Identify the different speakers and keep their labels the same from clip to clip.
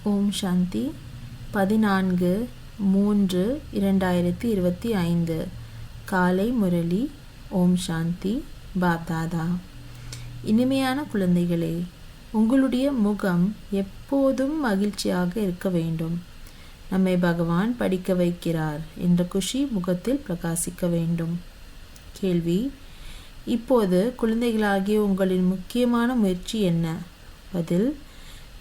Speaker 1: ஓம் சாந்தி 14/3/2025 காலை முரளி. ஓம் சாந்தி. பாப்தாதா. இனிமையான குழந்தைகளே, உங்களுடைய முகம் எப்போதும் மகிழ்ச்சியாக இருக்க வேண்டும். நம்மை பகவான் படிக்க வைக்கிறார் என்ற குஷி முகத்தில் பிரகாசிக்க வேண்டும். கேள்வி: இப்போது குழந்தைகளாகிய உங்களின் முக்கியமான முயற்சி என்ன? பதில்: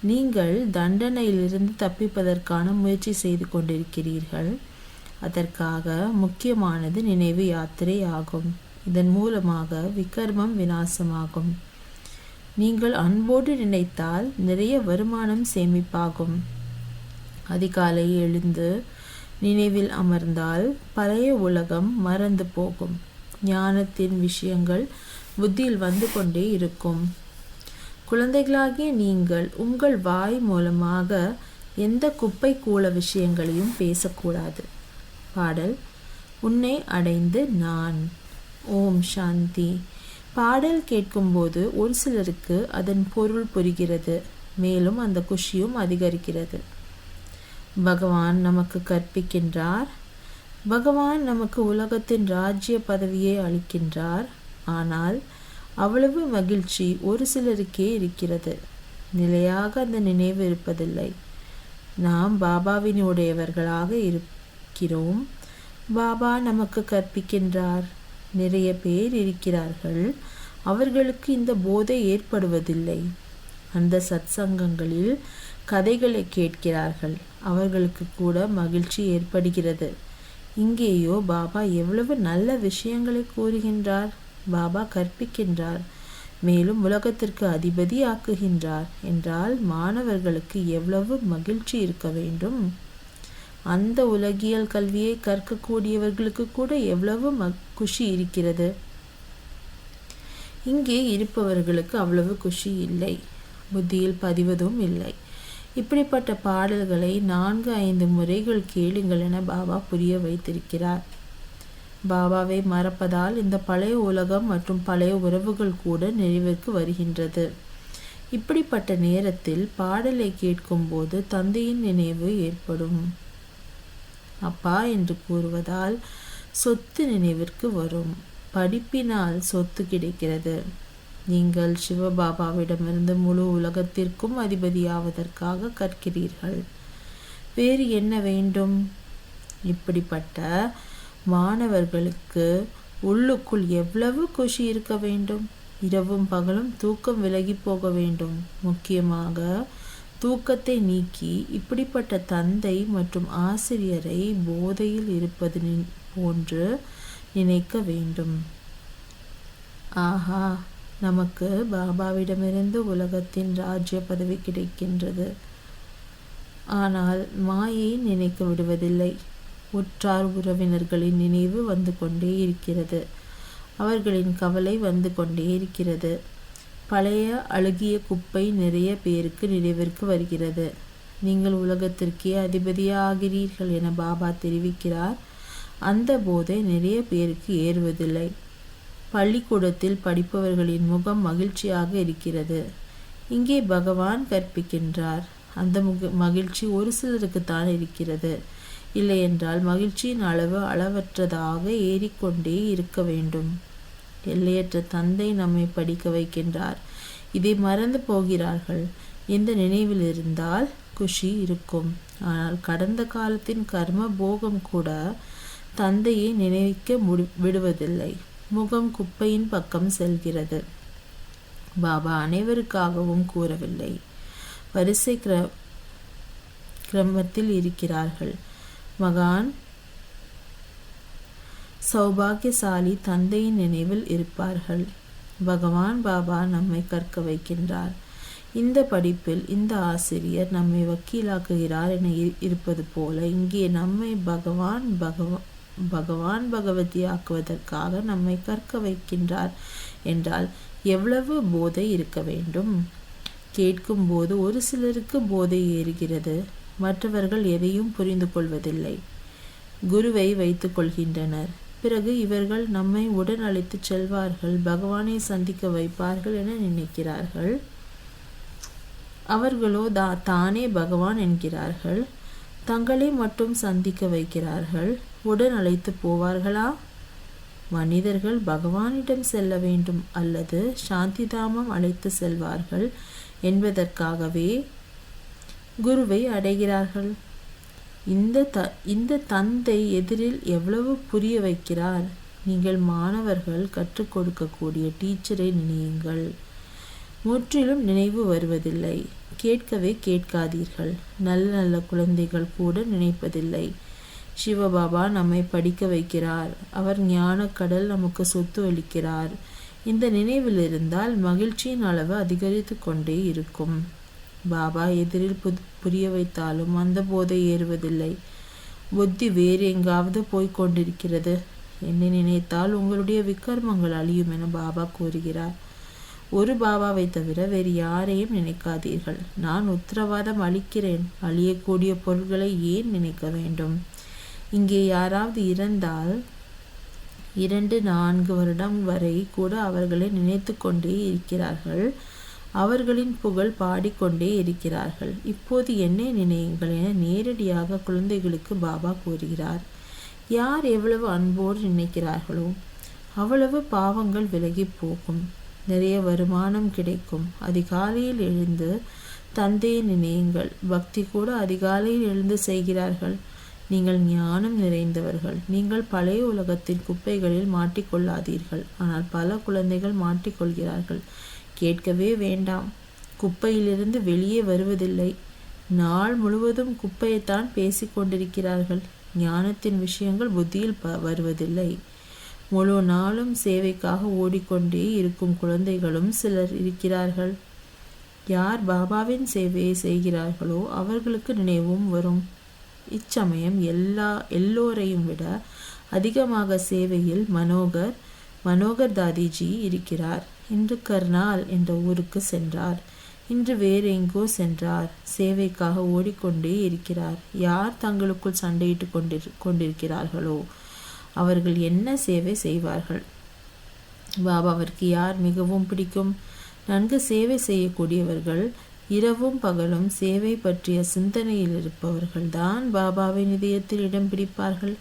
Speaker 1: நீங்கள் தண்டனையிலிருந்து தப்பிப்பதற்கான முயற்சி செய்து கொண்டிருக்கிறீர்கள். அதற்காக முக்கியமானது நினைவு யாத்திரை ஆகும். இதன் மூலமாக விகர்மம் விநாசமாகும். நீங்கள் அன்போடு நினைத்தால் நிறைய வருமானம் சேமிப்பாகும். அதிகாலை எழுந்து நினைவில் அமர்ந்தால் பழைய உலகம் மறந்து போகும். ஞானத்தின் விஷயங்கள் புத்தியில் வந்து கொண்டே இருக்கும். குழந்தைகளாகிய நீங்கள் உங்கள் வாய் மூலமாக எந்த குப்பை கூல விஷயங்களையும் பேசக்கூடாது. பாடல்: உன்னை அடைந்து நான். ஓம் சாந்தி. பாடல் கேட்கும்போது ஒரு சிலருக்கு அதன் பொருள் புரிகிறது, மேலும் அந்த குஷியும் அதிகரிக்கிறது. பகவான் நமக்கு கற்பிக்கின்றார். பகவான் நமக்கு உலகத்தின் ராஜ்ய பதவியை அளிக்கின்றார். ஆனால் அவ்வளவு மகிழ்ச்சி ஒரு சிலருக்கே இருக்கிறது. நிலையாக அந்த நினைவு இருப்பதில்லை. நாம் பாபாவினுடையவர்களாக இருக்கிறோம். பாபா நமக்கு கற்பிக்கின்றார். நிறைய பேர் இருக்கிறார்கள், அவர்களுக்கு இந்த போதை ஏற்படுவதில்லை. அந்த சத்சங்கங்களில் கதைகளை கேட்கிறார்கள், அவர்களுக்கு கூட மகிழ்ச்சி ஏற்படுகிறது. இங்கேயோ பாபா எவ்வளவு நல்ல விஷயங்களை கூறுகின்றார். பாபா கற்பிக்கின்றார், மேலும் உலகத்திற்கு அதிபதி ஆக்குகின்றார் என்றால் மாணவர்களுக்கு எவ்வளவு மகிழ்ச்சி இருக்க வேண்டும். அந்த உலகியல் கல்வியை கற்கக்கூடியவர்களுக்கு கூட எவ்வளவு குஷி இருக்கிறது. இங்கே இருப்பவர்களுக்கு அவ்வளவு குஷி இல்லை, புத்தியில் பதிவதும் இல்லை. இப்படிப்பட்ட பாடல்களை 4-5 முறைகள் கேளுங்கள் என பாபா புரிய வைத்திருக்கிறார். பாபாவை மறப்பதால் இந்த பழைய உலகம் மற்றும் பழைய உறவுகள் கூட நினைவிற்கு வருகின்றது. இப்படிப்பட்ட நேரத்தில் பாடலை கேட்கும்போது தந்தையின் நினைவு ஏற்படும். அப்பா என்று கூறுவதால் சொத்து நினைவிற்கு வரும். படிப்பினால் சொத்து கிடைக்கிறது. நீங்கள் சிவபாபாவிடமிருந்து முழு உலகத்திற்கும் அதிபதியாவதற்காக கற்கிறீர்கள். வேறு என்ன வேண்டும்? இப்படிப்பட்ட மாணவர்களுக்கு உள்ளுக்குள் எவ்வளவு குஷி இருக்க வேண்டும். இரவும் பகலும் தூக்கம் விலகி போக வேண்டும். முக்கியமாக தூக்கத்தை நீக்கி இப்படிப்பட்ட தந்தை மற்றும் ஆசிரியரை போதையில் இருப்பது போன்று நினைக்க வேண்டும். ஆஹா, நமக்கு பாபாவிடமிருந்து உலகத்தின் ராஜ்ய பதவி கிடைக்கின்றது. ஆனால் மாயை நினைக்க விடுவதில்லை. உற்றார் உறவினர்களின் நினைவு வந்து கொண்டே இருக்கிறது. அவர்களின் கவலை வந்து கொண்டே இருக்கிறது. பழைய அழுகிய குப்பை நிறைய பேருக்கு நினைவிற்கு வருகிறது. நீங்கள் உலகத்திற்கே அதிபதியாகிறீர்கள் என பாபா தெரிவிக்கிறார். அந்த போதை நிறைய பேருக்கு ஏறுவதில்லை. பள்ளிக்கூடத்தில் படிப்பவர்களின் முகம் மகிழ்ச்சியாக இருக்கிறது. இங்கே பகவான் கற்பிக்கின்றார். அந்த மகிழ்ச்சி ஒரு சிலருக்கு தான் இருக்கிறது. இல்லையென்றால் மகிழ்ச்சியின் அளவு அளவற்றதாக ஏறிக்கொண்டே இருக்க வேண்டும். எல்லையற்ற தந்தை நம்மை படிக்க வைக்கின்றார். இதை மறந்து போகிறார்கள். எந்த நினைவில் இருந்தால் குஷி இருக்கும். ஆனால் கடந்த காலத்தின் கர்ம போகம் கூட தந்தையை நினைவிக்க விடுவதில்லை. முகம் குப்பையின் பக்கம் செல்கிறது. பாபா அனைவருக்காகவும் கூறவில்லை. வரிசை கிரமத்தில் இருக்கிறார்கள். மகான் சௌபாகியசாலி தந்தையின் நினைவில் இருப்பார்கள். பகவான் பாபா நம்மை கற்க வைக்கின்றார். இந்த படிப்பில் இந்த ஆசிரியர் நம்மை வக்கீலாக்குகிறார் என இருப்பது போல இங்கே நம்மை பகவான் பகவதி ஆக்குவதற்காக நம்மை கற்க வைக்கின்றார் என்றால் எவ்வளவு போதை இருக்க வேண்டும். கேட்கும்போது ஒரு சிலருக்கு போதை ஏறுகிறது. மற்றவர்கள் எதையும் புரிந்து கொள்வதில்லை. குருவை வைத்துக் கொள்கின்றனர். பிறகு இவர்கள் நம்மை உடன் அழைத்துச் செல்வார்கள், பகவானை சந்திக்க வைப்பார்கள் என நினைக்கிறார்கள். அவர்களோ தானே பகவான் என்கிறார்கள். தங்களை மட்டும் சந்திக்க வைக்கிறார்கள். உடன் அழைத்து போவார்களா? மனிதர்கள் பகவானிடம் செல்ல வேண்டும் அல்லது சாந்திதாமம் அழைத்து செல்வார்கள் என்பதற்காகவே குருவை அடைகிறார்கள். இந்த தந்தை எதிரில் எவ்வளவு புரிய வைக்கிறார். நீங்கள் மாணவர்கள் கற்றுக் கொடுக்கக்கூடிய டீச்சரை நினையுங்கள். முற்றிலும் நினைவு வருவதில்லை. கேட்கவே கேட்காதீர்கள். நல்ல நல்ல குழந்தைகள் கூட நினைப்பதில்லை. சிவபாபா நம்மை படிக்க வைக்கிறார். அவர் ஞானக்கடல் நமக்கு சொத்து அளிக்கிறார். இந்த நினைவில் இருந்தால் மகிழ்ச்சியின் அளவு அதிகரித்து கொண்டே இருக்கும். பாபா எதிரில் புரிய வைத்தாலும் அந்த போதை ஏறுவதில்லை. புத்தி வேறு எங்காவது போய்கொண்டிருக்கிறது. என்னை நினைத்தால் உங்களுடைய விக்கர்மங்கள் அழியும் என பாபா கூறுகிறார். ஒரு பாபாவை தவிர வேறு யாரையும் நினைக்காதீர்கள். நான் உத்தரவாதம் அளிக்கிறேன். அழியக்கூடிய பொருள்களை ஏன் நினைக்க வேண்டும்? இங்கே யாராவது இறந்தால் 2-4 வருடம் வரை கூட அவர்களை நினைத்து கொண்டே இருக்கிறார்கள். அவர்களின் புகழ் பாடிக்கொண்டே இருக்கிறார்கள். இப்போது என்னை நினையுங்கள் என நேரடியாக குழந்தைகளுக்கு பாபா கூறுகிறார். யார் எவ்வளவு அன்போடு நினைக்கிறார்களோ அவ்வளவு பாவங்கள் விலகி போகும். நிறைய வருமானம் கிடைக்கும். அதிகாலையில் எழுந்து தந்தையை நினையுங்கள். பக்தி கூட அதிகாலையில் எழுந்து செய்கிறார்கள். நீங்கள் ஞானம் நிறைந்தவர்கள். நீங்கள் பழைய உலகத்தின் குப்பைகளில் மாட்டிக்கொள்ளாதீர்கள். ஆனால் பல குழந்தைகள் மாட்டிக்கொள்கிறார்கள். கேட்கவே வேண்டாம். குப்பையிலிருந்து வெளியே வருவதில்லை. நாள் முழுவதும் குப்பையைத்தான் பேசிக்கொண்டிருக்கிறார்கள். ஞானத்தின் விஷயங்கள் புத்தியில் வருவதில்லை. முழு நாளும் சேவைக்காக ஓடிக்கொண்டே இருக்கும் குழந்தைகளும் சிலர் இருக்கிறார்கள். யார் பாபாவின் சேவையை செய்கிறார்களோ அவர்களுக்கு நினைவும் வரும். இச்சமயம் எல்லோரையும் விட அதிகமாக சேவையில் மனோகர் தாதிஜி இருக்கிறார். இன்று கர்னால் என்ற ஊருக்கு சென்றார். இன்று வேறு எங்கோ சென்றார். சேவைக்காக ஓடிக்கொண்டே இருக்கிறார். யார் தங்களுக்குள் சண்டையிட்டு கொண்டிருக்கிறார்களோ அவர்கள் என்ன சேவை செய்வார்கள்? பாபாவிற்கு யார் மிகவும் பிடிக்கும்? நன்கு சேவை செய்யக்கூடியவர்கள். இரவும் பகலும் சேவை பற்றிய சிந்தனையில் இருப்பவர்கள் தான் பாபாவின் இதயத்தில் இடம் பிடிப்பார்கள்.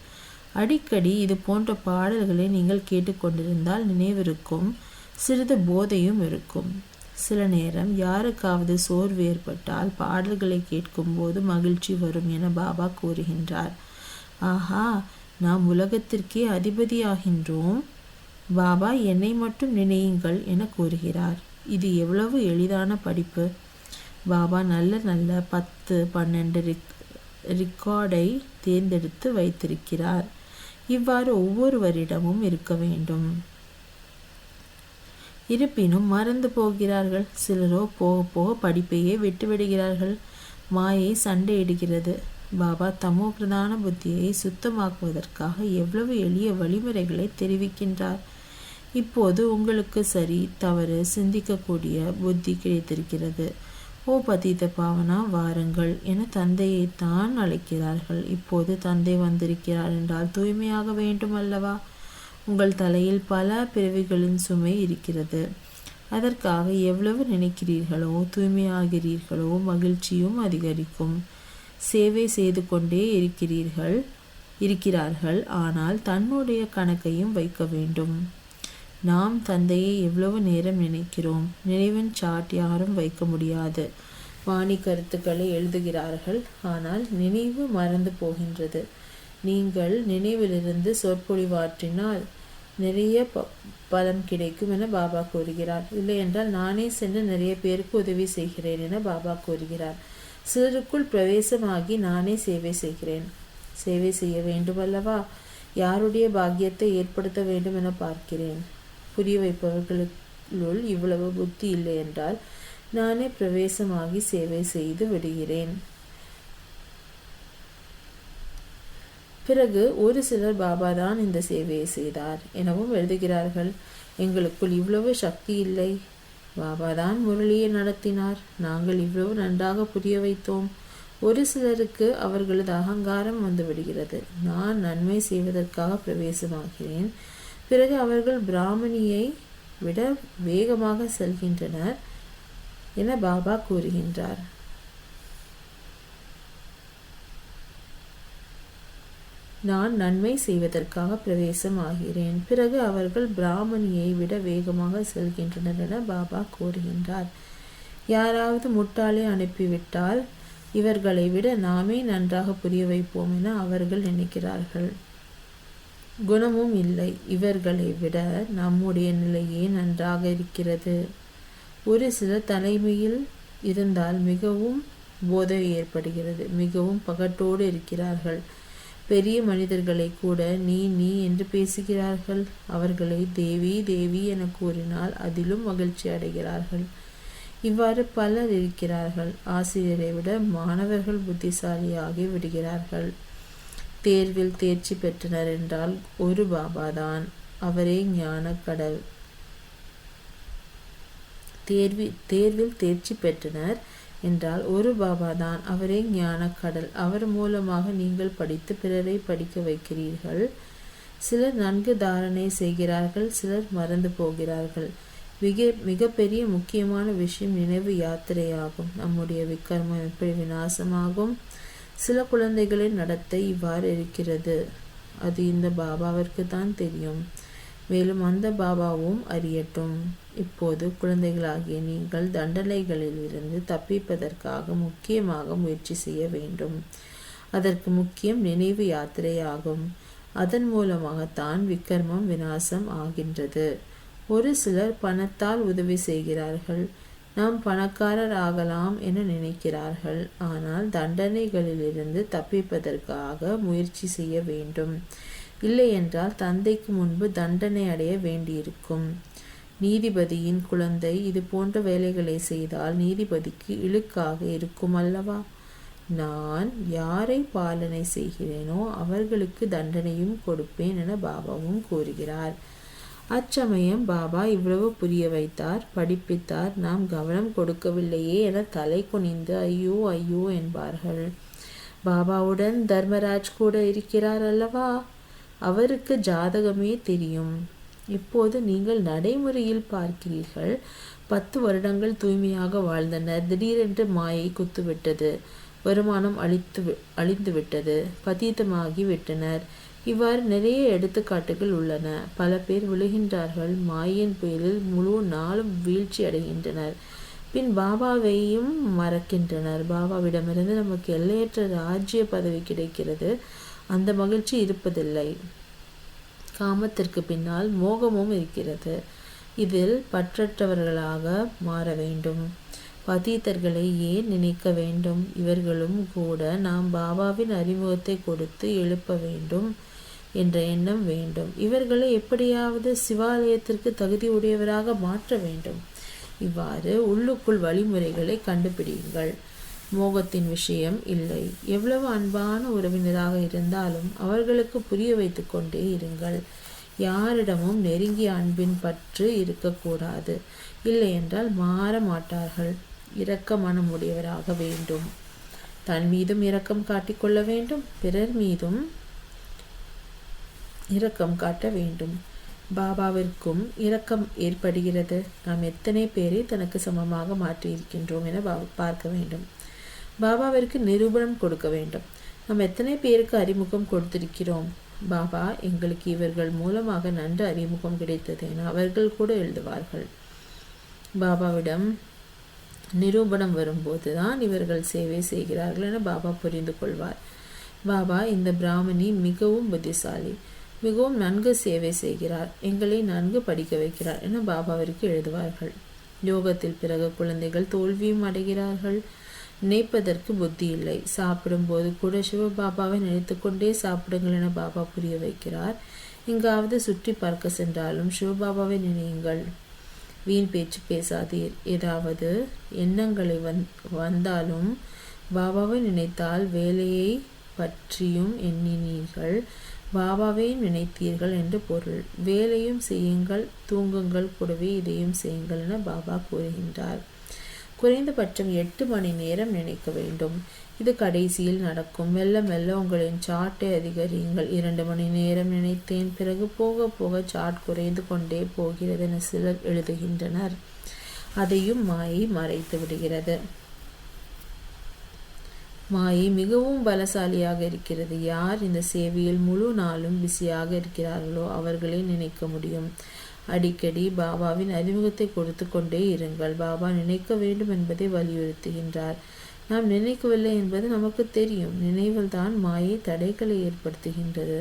Speaker 1: அடிக்கடி இது போன்ற பாடல்களை நீங்கள் கேட்டுக்கொண்டிருந்தால் நினைவிருக்கும். சிறிது போதையும் இருக்கும். சில நேரம் யாருக்காவது சோர்வு ஏற்பட்டால் பாடல்களை கேட்கும்போது மகிழ்ச்சி வரும் என பாபா கூறுகின்றார். ஆஹா, நாம் உலகத்திற்கே அதிபதியாகின்றோம். பாபா என்னை மட்டும் நினையுங்கள் என கூறுகிறார். இது எவ்வளவு எளிதான படிப்பு. பாபா நல்ல 10-12 ரெக்கார்டை தேர்ந்தெடுத்து வைத்திருக்கிறார். இவ்வாறு ஒவ்வொருவரிடமும் இருக்க வேண்டும். இருப்பினும் மறந்து போகிறார்கள். சிலரோ போக போக படிப்பையே விட்டுவிடுகிறார்கள். மாயை சண்டையிடுகிறது. பாபா தமோ பிரதான புத்தியை சுத்தமாக்குவதற்காக எவ்வளவு எளிய வழிமுறைகளை தெரிவிக்கின்றார். இப்போது உங்களுக்கு சரி தவறு சிந்திக்கக்கூடிய புத்தி கிடைத்திருக்கிறது. ஓ பதித பாவனா வாருங்கள் என தந்தையை தான் அழைக்கிறார்கள். இப்போது தந்தை வந்திருக்கிறார் என்றால் தூய்மையாக வேண்டும் அல்லவா? உங்கள் தலையில் பல பிறவிகளின் சுமை இருக்கிறது. அதற்காக எவ்வளவு நினைக்கிறீர்களோ தூய்மையாகிறீர்களோ மகிழ்ச்சியும் அதிகரிக்கும். சேவை செய்து கொண்டே இருக்கிறார்கள். ஆனால் தன்னுடைய கணக்கையும் வைக்க வேண்டும். நாம் தந்தையை எவ்வளவு நேரம் நினைக்கிறோம்? நினைவின் சாட் யாரும் வைக்க முடியாது. வாணி கருத்துக்களை எழுதுகிறார்கள். ஆனால் நினைவு மறந்து போகின்றது. நீங்கள் நினைவிலிருந்து சொற்பொழிவாற்றினால் நிறைய பலன் கிடைக்கும் என பாபா கூறுகிறார். இல்லை என்றால் நானே சென்று நிறைய பேருக்கு உதவி செய்கிறேன் என பாபா கூறுகிறார். சிலருக்குள் பிரவேசமாகி நானே சேவை செய்கிறேன். சேவை செய்ய வேண்டும் அல்லவா? யாருடைய பாக்கியத்தை ஏற்படுத்த வேண்டும் என பார்க்கிறேன். புரிய வைப்பவர்களுள் இவ்வளவு புத்தி இல்லை என்றால் நானே பிரவேசமாகி சேவை செய்து விடுகிறேன். பிறகு ஒரு சிலர் பாபா தான் இந்த சேவையை செய்தார் எனவும் எழுதுகிறார்கள். எங்களுக்குள் இவ்வளவு சக்தி இல்லை. பாபா தான் முரளியை நடத்தினார். நாங்கள் இவ்வளவு நன்றாக புரிய வைத்தோம். ஒரு சிலருக்கு அவர்களது அகங்காரம் வந்துவிடுகிறது. நான் நன்மை செய்வதற்காக பிரவேசமாகிறேன். பிறகு அவர்கள் பிராமணியை விட வேகமாக செல்கின்றனர். என பாபா கூறுகின்றார். நான் நன்மை செய்வதற்காக பிரவேசம் ஆகிறேன். பிறகு அவர்கள் பிராமணியை விட வேகமாக செல்கின்றனர் என பாபா கூறுகின்றார். யாராவது முட்டாளை அனுப்பிவிட்டால் இவர்களை விட நாமே நன்றாக புரிய வைப்போம் என அவர்கள் நினைக்கிறார்கள். குணமும் இல்லை. இவர்களை விட நம்முடைய நிலையே நன்றாக இருக்கிறது. ஒரு சிலர் தலைமையில் இருந்தால் மிகவும் போதை ஏற்படுகிறது. மிகவும் பகட்டோடு இருக்கிறார்கள். பெரிய மனிதர்களை கூட நீ நீ என்று பேசுகிறார்கள். அவர்களை தேவி தேவி என கூறினால் அதிலும் மகிழ்ச்சி அடைகிறார்கள். இவ்வாறு பலர் இருக்கிறார்கள். ஆசிரியரை விட மாணவர்கள் புத்திசாலியாகி விடுகிறார்கள். தேர்வில் தேர்ச்சி பெற்றனர் என்றால் ஒரு பாபாதான், அவரே ஞான கடல். தேர்வில் தேர்ச்சி பெற்றனர் என்றால் ஒரு பாபாதான், அவரே ஞான கடல். அவர் மூலமாக நீங்கள் படித்து பிறரை படிக்க வைக்கிறீர்கள். சிலர் நன்கு தாரணை செய்கிறார்கள், சிலர் மறந்து போகிறார்கள். மிகப்பெரிய முக்கியமான விஷயம் நினைவு யாத்திரையாகும். நம்முடைய விக்ரமம் எப்படி விநாசமாகும்? சில குழந்தைகளின் நடத்தை இவ்வாறு இருக்கிறது. அது இந்த பாபாவிற்கு தான் தெரியும். மேலும் அந்த பாபாவும் அறியட்டும். இப்போது குழந்தைகளாகிய நீங்கள் தண்டனைகளில் இருந்து தப்பிப்பதற்காக முக்கியமாக முயற்சி செய்ய வேண்டும். அதற்கு முக்கியம் நினைவு யாத்திரையாகும். அதன் மூலமாகத்தான் விக்ரமம் விநாசம் ஆகின்றது. ஒரு சிலர் பணத்தால் உதவி செய்கிறார்கள். நாம் பணக்காரர் ஆகலாம் என நினைக்கிறார்கள். ஆனால் தண்டனைகளிலிருந்து தப்பிப்பதற்காக முயற்சி செய்ய வேண்டும். இல்லை என்றால் தந்தைக்கு முன்பு தண்டனை அடைய வேண்டியிருக்கும். நீதிபதியின் குழந்தை இது போன்ற வேலைகளை செய்தால் நீதிபதிக்கு இழுக்காக இருக்கும் அல்லவா? நான் யாரை பாலனை செய்கிறேனோ அவர்களுக்கு தண்டனையும் கொடுப்பேன் என பாபாவும் கூறுகிறார். அச்சமயம் பாபா இவ்வளவு புரிய வைத்தார், படிப்பித்தார். நாம் கவனம் கொடுக்கவில்லையே என தலை குனிந்து ஐயோ ஐயோ என்பார்கள். பாபாவுடன் தர்மராஜ் கூட இருக்கிறார் அல்லவா? அவருக்கு ஜாதகமே தெரியும். இப்போது நீங்கள் நடைமுறையில் பார்க்கிறீர்கள். 10 வருடங்கள் தூய்மையாக வாழ்ந்தனர். திடீரென்று மாயை குத்துவிட்டது. வருமானம் அழிந்துவிட்டது. பதீதமாகி விட்டனர். இவ்வாறு நிறைய எடுத்துக்காட்டுகள் உள்ளன. பல பேர் விழுகின்றார்கள். மாயின் புயலில் முழு நாளும் வீழ்ச்சி அடைகின்றனர். பின் பாபாவையும் மறக்கின்றனர். பாபாவிடமிருந்து நமக்கு எல்லையற்ற ராஜ்ய பதவி கிடைக்கிறது. அந்த மகிழ்ச்சி இருப்பதில்லை. காமத்திற்கு பின்னால் மோகமும் இருக்கிறது. இதில் பற்றற்றவர்களாக மாற வேண்டும். பதீதர்களை ஏன் நினைக்க வேண்டும்? இவர்களும் கூட நாம் பாபாவின் அறிமுகத்தை கொடுத்து எழுப்ப வேண்டும் என்ற எண்ணம் வேண்டும். இவர்களை எப்படியாவது சிவாலயத்திற்கு தகுதி உடையவராக மாற்ற வேண்டும். இவ்வாறு உள்ளுக்குள் வழிமுறைகளை கண்டுபிடியுங்கள். மோகத்தின் விஷயம் இல்லை. எவ்வளவு அன்பான உறவினராக இருந்தாலும் அவர்களுக்கு புரிய வைத்து கொண்டே இருங்கள். யாரிடமும் நெருங்கிய அன்பின் பற்று இருக்கக்கூடாது. இல்லை என்றால் மாற மாட்டார்கள். இரக்க மனம் உடையவராக வேண்டும். தன் மீதும் இரக்கம் காட்டிக்கொள்ள வேண்டும். பிறர் மீதும் இரக்கம் காட்ட வேண்டும். பாபாவிற்கும் இரக்கம் ஏற்படுகிறது. நாம் எத்தனை பேரை தனக்கு சமமாக மாற்றியிருக்கின்றோம் என பார்க்க வேண்டும். பாபாவிற்கு நிரூபணம் கொடுக்க வேண்டும். நாம் எத்தனை பேருக்கு அறிமுகம் கொடுத்திருக்கிறோம்? பாபா எங்களுக்கு இவர்கள் மூலமாக நன்கு அறிமுகம் கிடைத்தது என அவர்கள் கூட எழுதுவார்கள். பாபாவிடம் நிரூபணம் வரும்போது தான் இவர்கள் சேவை செய்கிறார்கள் என பாபா புரிந்து கொள்வார். பாபா இந்த பிராமணி மிகவும் புத்திசாலி, மிகவும் நன்கு சேவை செய்கிறார், எங்களை நன்கு படிக்க வைக்கிறார் என பாபாவிற்கு எழுதுவார்கள். யோகத்தில் பிறகு குழந்தைகள் தோல்வியும் அடைகிறார்கள். நினைப்பதற்கு புத்தி இல்லை. சாப்பிடும்போது கூட சிவபாபாவை நினைத்து கொண்டே சாப்பிடுங்கள் என பாபா புரிய வைக்கிறார். எங்காவது சுற்றி பார்க்க சென்றாலும் சிவபாபாவை நினையுங்கள். வீண் பேச்சு பேசாதீர். ஏதாவது எண்ணங்களை வந்தாலும் பாபாவை நினைத்தால் வேலையை பற்றியும் எண்ணினீர்கள், பாபாவை நினைத்தீர்கள் என்று பொருள். வேலையும் செய்யுங்கள், தூங்குங்கள், கூடவே இதையும் செய்யுங்கள் என பாபா கூறுகின்றார். குறைந்தபட்சம் 8 மணி நேரம் நினைக்க வேண்டும். இது கடைசியில் நடக்கும். மெல்ல மெல்ல உங்களின் சாட்டை அதிகரியுங்கள். 2 மணி நேரம் நினைத்தேன், பிறகு போக போக சாட் குறைந்து கொண்டே போகிறது என சிலர் எழுதுகின்றனர். அதையும் மாயை மறைத்து விடுகிறது. மாயை மிகவும் பலசாலியாக இருக்கிறது. யார் இந்த சேவையில் முழு நாளும் பிஸியாக இருக்கிறார்களோ அவர்களே நினைக்க முடியும். அடிக்கடி பாபாவின் அறிமுகத்தை கொடுத்து கொண்டே இருங்கள். பாபா நினைக்க வேண்டும் என்பதை வலியுறுத்துகின்றார். நாம் நினைக்கவில்லை என்பது நமக்கு தெரியும். நினைவில் தான் மாயை தடைகளை ஏற்படுத்துகின்றது.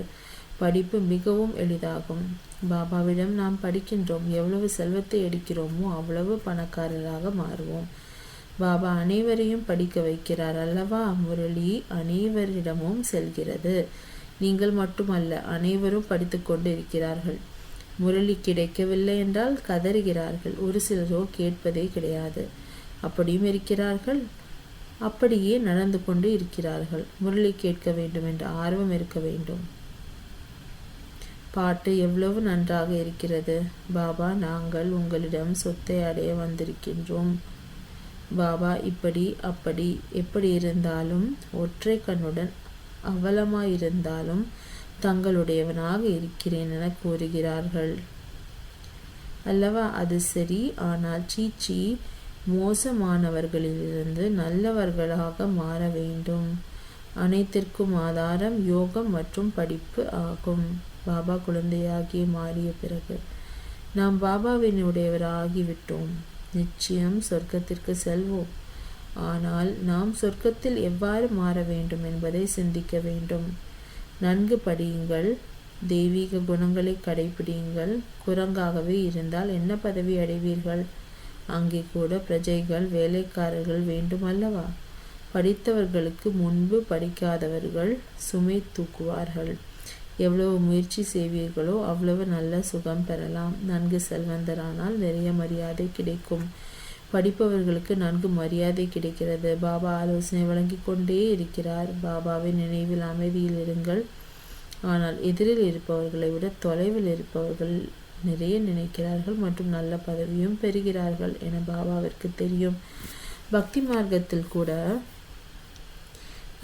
Speaker 1: படிப்பு மிகவும் எளிதாகும். பாபாவிடம் நாம் படிக்கின்றோம். எவ்வளவு செல்வத்தை எடுக்கிறோமோ அவ்வளவு பணக்காரராக மாறுவோம். பாபா அனைவரையும் படிக்க வைக்கிறார் அல்லவா? முரளி அனைவரிடமும் செல்கிறது. நீங்கள் மட்டுமல்ல, அனைவரும் படித்து கொண்டு இருக்கிறார்கள். முரளி கிடைக்கவில்லை என்றால் கதறுகிறார்கள். ஒரு சிலரோ கேட்பதே கிடையாது. அப்படியும் இருக்கிறார்கள். அப்படியே நடந்து கொண்டு இருக்கிறார்கள். முரளி கேட்க வேண்டும் என்ற ஆர்வம் இருக்க வேண்டும். பாட்டு எவ்வளவு நன்றாக இருக்கிறது. பாபா, நாங்கள் உங்களிடம் சொத்தை அடைய வந்திருக்கின்றோம். பாபா இப்படி அப்படி எப்படி இருந்தாலும், ஒற்றை கண்ணுடன் அவலமாயிருந்தாலும் தங்களுடையவனாக இருக்கிறேன் என கூறுகிறார்கள் அல்லவா? அது சரி. ஆனால் சீச்சி, மோசமானவர்களிலிருந்து நல்லவர்களாக மாற வேண்டும். அனைத்திற்கும் ஆதாரம் யோகம் மற்றும் படிப்பு ஆகும். பாபா குழந்தையாகி மாறிய பிறகு நாம் பாபாவினுடையவராகிவிட்டோம். நிச்சயம் சொர்க்கத்திற்கு செல்வோம். ஆனால் நாம் சொர்க்கத்தில் எவ்வாறு மாற வேண்டும் என்பதை சிந்திக்க வேண்டும். நன்கு படியுங்கள். தெய்வீக குணங்களை கடைபிடியுங்கள். குரங்காகவே இருந்தால் என்ன பதவி அடைவீர்கள்? அங்கே கூட பிரஜைகள், வேலைக்காரர்கள் வேண்டுமல்லவா? படித்தவர்களுக்கு முன்பு படிக்காதவர்கள் சுமை தூக்குவார்கள். எவ்வளவு முயற்சி செய்வீர்களோ அவ்வளவு நல்ல சுகம் பெறலாம். நன்கு செல்வந்தரானால் நிறைய மரியாதை கிடைக்கும். படிப்பவர்களுக்கு நன்கு மரியாதை கிடைக்கிறது. பாபா ஆலோசனை வழங்கி கொண்டே இருக்கிறார். பாபாவின் நினைவில் அமைதியில் இருங்கள். ஆனால் எதிரில் இருப்பவர்களை விட தொலைவில் இருப்பவர்கள் நிறைய நினைக்கிறார்கள் மற்றும் நல்ல பதவியும் பெறுகிறார்கள் என பாபாவிற்கு தெரியும். பக்தி மார்க்கத்தில் கூட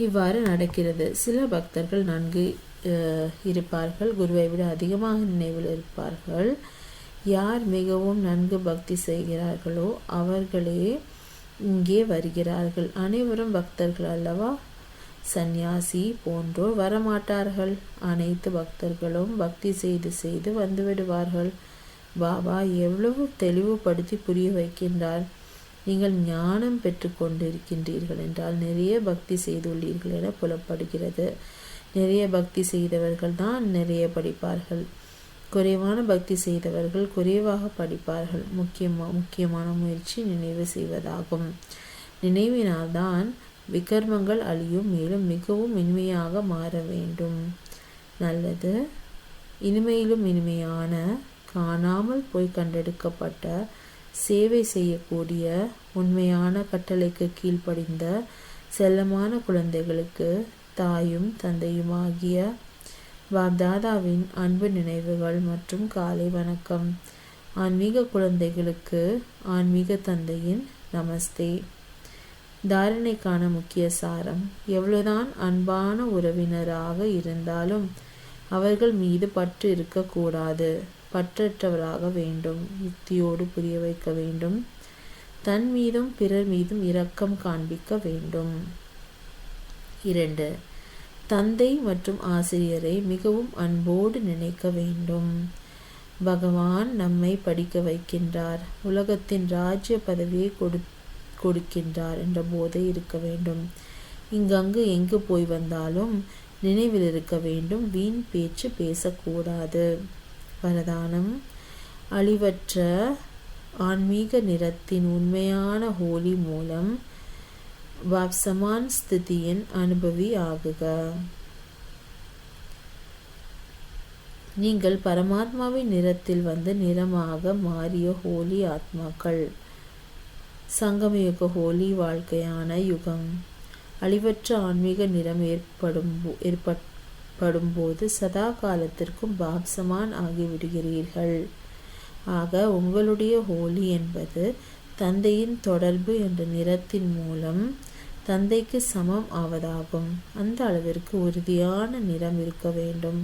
Speaker 1: இவ்வாறு நடக்கிறது. சில பக்தர்கள் நன்கு இருப்பார்கள். குருவை விட அதிகமாக நினைவில் இருப்பார்கள். யார் மிகவும் நன்கு பக்தி செய்கிறார்களோ அவர்களே இங்கே வருகிறார்கள். அனைவரும் பக்தர்கள் அல்லவா? சந்நியாசி போன்றோர் வரமாட்டார்கள். அனைத்து பக்தர்களும் பக்தி செய்து செய்து வந்துவிடுவார்கள். பாபா எவ்வளவு தெளிவுபடுத்தி புரிய வைக்கின்றார். நீங்கள் ஞானம் பெற்று கொண்டிருக்கின்றீர்கள் என்றால் நிறைய பக்தி செய்துள்ளீர்கள் என புலப்படுகிறது. நிறைய பக்தி செய்தவர்கள் தான் நிறைய படிப்பார்கள். குறைவான பக்தி செய்தவர்கள் குறைவாக படிப்பார்கள். முக்கியமான முயற்சி நினைவு செய்வதாகும். நினைவினால்தான் விகர்மங்கள் அழியும். மேலும் மிகவும் இனிமையாக மாற வேண்டும். நல்லது. இனிமையிலும் இனிமையான, காணாமல் போய் கண்டெடுக்கப்பட்ட, சேவை செய்யக்கூடிய, உண்மையான கட்டளைக்கு கீழ்ப்படிந்த செல்லமான குழந்தைகளுக்கு தாயும் தந்தையுமாகிய பாப்தாதாவின் அன்பு நினைவுகள் மற்றும் காலை வணக்கம். ஆன்மீக குழந்தைகளுக்கு ஆன்மீக தந்தையின் நமஸ்தே. தாரணைக்கான முக்கிய சாரம்: எவ்வளவுதான் அன்பான உறவினராக இருந்தாலும் அவர்கள் மீது பற்று இருக்கக்கூடாது. பற்றற்றவராக வேண்டும். யுக்தியோடு புரிய வைக்க வேண்டும். தன் மீதும் பிறர் மீதும் இரக்கம் காண்பிக்க வேண்டும். 2. தந்தை மற்றும் ஆசிரியரை மிகவும் அன்போடு நினைக்க வேண்டும். பகவான் நம்மை படிக்க வைக்கின்றார். உலகத்தின் ராஜ்ய பதவியை கொடுக்கின்றார் என்ற போதை இருக்க வேண்டும். இங்கங்கு எங்கு போய் வந்தாலும் நினைவில் இருக்க வேண்டும். வீண் பேச்சு பேசக்கூடாது. வரதானம்: அழிவற்ற ஆன்மீக நிறத்தின் உண்மையான ஹோலி மூலம் வாப்சமான் ஸ்திதியின் அனுபவி ஆகுக. நீங்கள் பரமாத்மாவின் நிறத்தில் வந்து நிறமாக மாறிய ஹோலி ஆத்மாக்கள். சங்கமயுக ஹோலி வாழ்க்கையான யுகம். அழிவற்ற ஆன்மீக நிறம் ஏற்படும் போது சதா காலத்திற்கும் பாப்சமான் ஆகிவிடுகிறீர்கள். ஆக உங்களுடைய ஹோலி என்பது தந்தையின் தொடர்பு என்ற நிறத்தின் மூலம் தந்தைக்கு சமம் ஆவதாகும். அந்த அளவிற்கு உறுதியான நிறம் இருக்க வேண்டும்.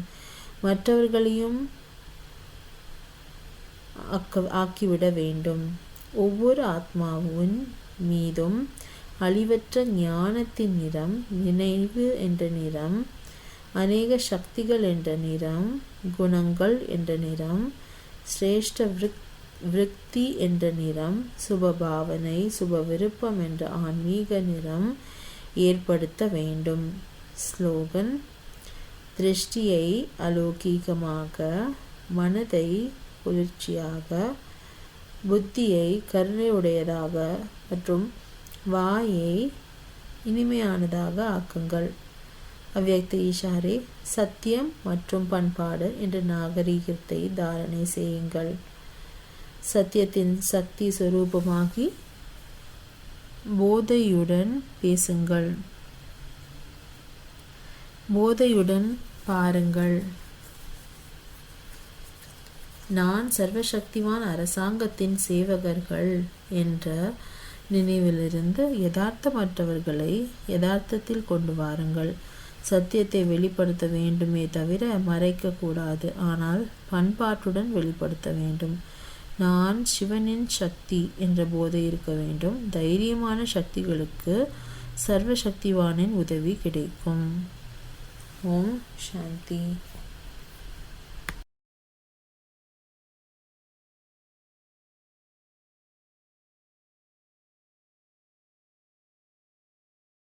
Speaker 1: மற்றவர்களையும் ஆக்கிவிட வேண்டும். ஒவ்வொரு ஆத்மாவின் மீதும் அழிவற்ற ஞானத்தின் நிறம், நினைவு என்ற நிறம், அநேக சக்திகள் என்ற நிறம், குணங்கள் என்ற நிறம், சிரேஷ்ட விருத்தி என்ற நிறம், சுபபாவனை, சுப விருப்பம் என்ற ஆன்மீக நிறம் ஏற்படுத்த வேண்டும். ஸ்லோகன்: திருஷ்டியை அலௌகீகமாக, மனதை குளிர்ச்சியாக, புத்தியை கருணையுடையதாக மற்றும் வாயை இனிமையானதாக ஆக்குங்கள். அவ்யக்த ஈஷாரே, சத்தியம் மற்றும் பண்பாடு என்ற நாகரிகத்தை தாரணை செய்யுங்கள். சத்தியத்தின் சக்தி சொரூபமாகி போதையுடன் பேசுங்கள். போதையுடன் பாருங்கள். நான் சர்வசக்திவான் அரசாங்கத்தின் சேவகர்கள் என்ற நினைவிலிருந்து யதார்த்தமற்றவர்களை யதார்த்தத்தில் கொண்டு வாருங்கள். சத்தியத்தை வெளிப்படுத்த வேண்டுமே தவிர மறைக்கக்கூடாது. ஆனால் பண்பாட்டுடன் வெளிப்படுத்த வேண்டும். நான் சிவனின் சக்தி என்ற போதை இருக்க வேண்டும். தைரியமான சக்திகளுக்கு சர்வசக்திவானின் உதவி கிடைக்கும். ஓம் சாந்தி.